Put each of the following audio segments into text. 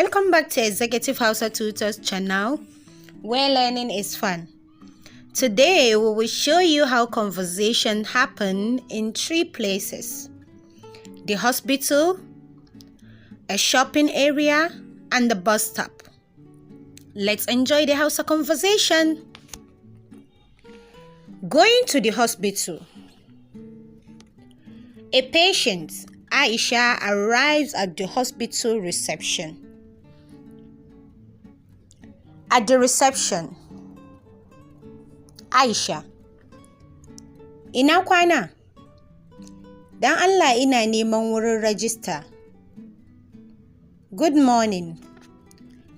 Welcome back to Executive Hausa Tutors channel, where learning is fun. Today, we will show you how conversation happen in 3 places: the hospital, a shopping area, and the bus stop. Let's enjoy the Hausa conversation. Going to the hospital. A patient, Aisha, arrives at the hospital reception. At the reception, Aisha, ina kwana? Dan Allah ina neman wurin register. Good morning.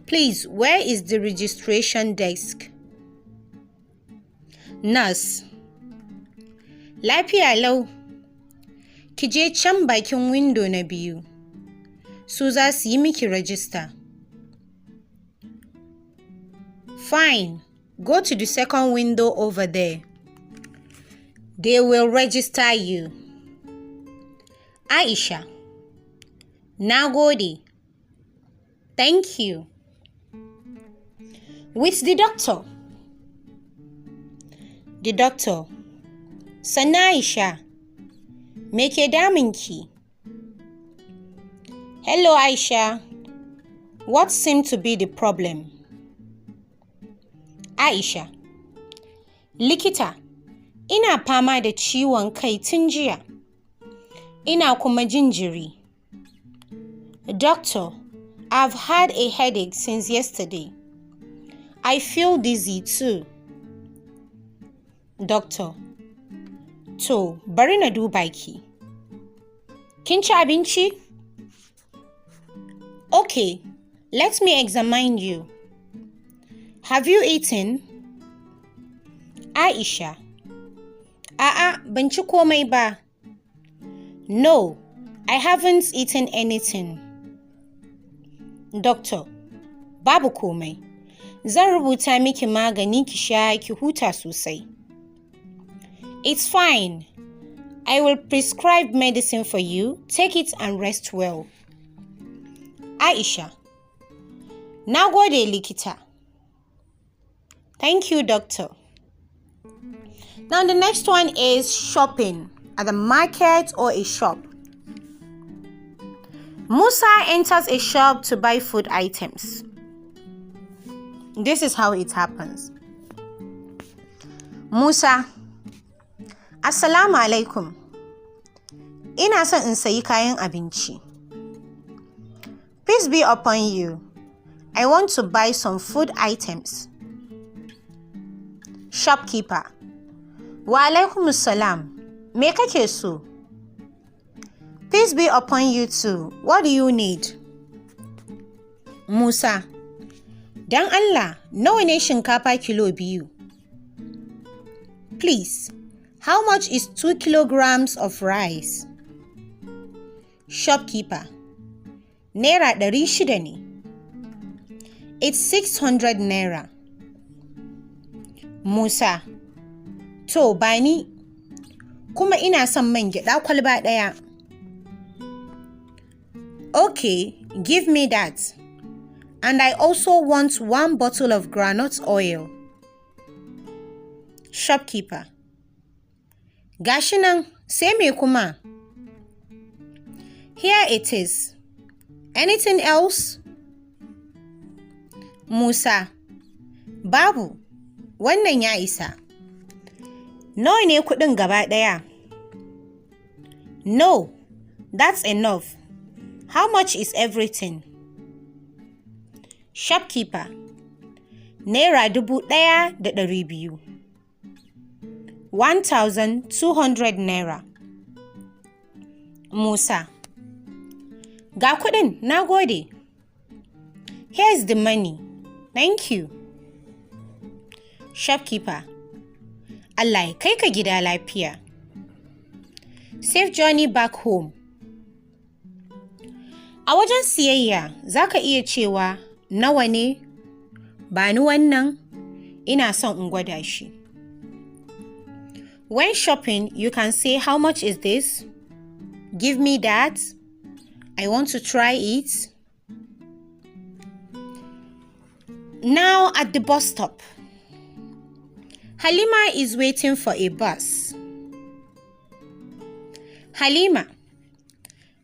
Please, where is the registration desk? Nurse, lafiya lau. Ki je can bakin window na biyu. Su za su yi miki register. Fine. Go to the second window over there. They will register you. Aisha, na gode. Thank you. With the doctor. The doctor. Sannu Aisha. Me ke damunki? Hello Aisha. What seemed to be the problem? Aisha, likita, ina fama da ciwon kai tun jiya. Ina kuma jin jiri. Doctor, I've had a headache since yesterday. I feel dizzy too. Doctor, to bari na duba ki. Kin ci abinci? Okay, let me examine you. Have you eaten? Aisha, a'a, ban ci komai ba. No, I haven't eaten anything. Doctor, babu komai. Zan rubuta miki magani ki sha ki huta sosai. It's fine. I will prescribe medicine for you. Take it and rest well. Aisha, na gode likita. Thank you, doctor. Now the next one is shopping at the market or a shop. Musa enters a shop to buy food items. This is how it happens. Musa, Assalamu alaikum. Ina son in sayi kayan abinci. Peace be upon you. I want to buy some food items. Shopkeeper, wa alaikum salam. Me kake so? Peace be upon you too. What do you need? Musa, dan Allah, nawa ne shinkafa kilo 2? Please, how much is 2 kilograms of rice? Shopkeeper, Naira 600 ne. It's 600 naira. Musa, to bani, kuma ina son man gyada kwalba ɗaya. Okay, give me that. And I also want 1 bottle of groundnut oil. Shopkeeper, gashi nan, sai me kuma? Here it is. Anything else? Musa, babu, wannan ya isa. Nawa ne kuɗin gaba ɗaya? No, that's enough. How much is everything? Shopkeeper, Naira 1,200. 1,200 naira. Musa, ga kuɗin, na gode. Here's the money. Thank you. Shopkeeper, Allah ya kai ka gida lafiya. Safe journey back home. A wajen siyayya, za ka iya cewa, nawa ne? Ba ni wannan, ina son in gwada shi. When shopping, you can say, how much is this? Give me that. I want to try it. at the bus stop. Halima is waiting for a bus. Halima,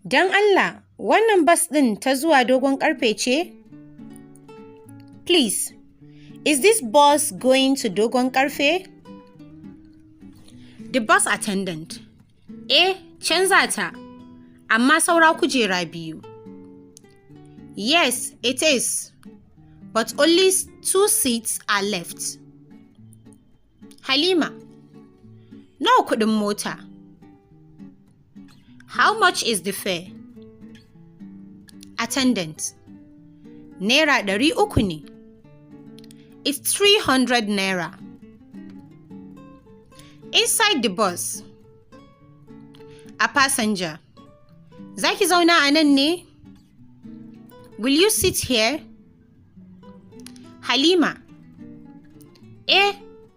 don Allah, wannan bus ɗin ta zuwa dogon ƙarfe ce? Please, is this bus going to dogon ƙarfe? The bus attendant, canza ta, amma saura kujera biyu. Yes, it is, but only 2 seats are left. Halima, nawa kuɗin mota? How much is the fare? Attendant, Naira 300 ne. It's 300 naira. Inside the bus, a passenger, zaki zauna a nan ne? Will you sit here? Halima,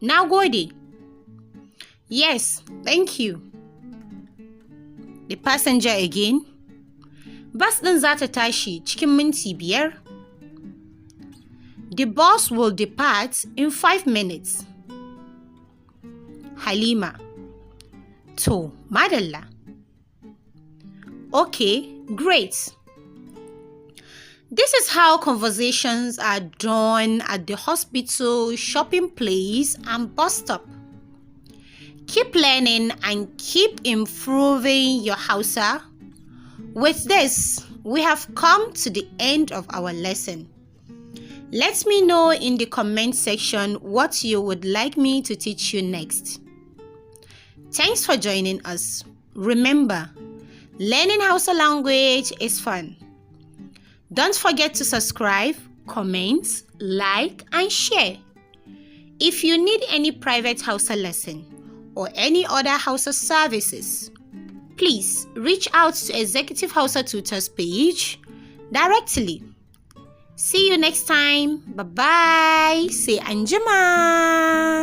na gode. Yes, thank you. The passenger again. Bus ɗin za ta tashi cikin minti 5. The bus will depart in 5 minutes. Halima, to, madalla. Okay, great. This is how conversations are done at the hospital, shopping place, and bus stop. Keep learning and keep improving your Hausa. With this, we have come to the end of our lesson. Let me know in the comment section what you would like me to teach you next. Thanks for joining us. Remember, learning Hausa language is fun. Don't forget to subscribe, comment, like, and share. If you need any private Hausa lesson or any other Hausa services, please reach out to Executive Hausa Tutors page directly. See you next time. Bye-bye. Sai anjima.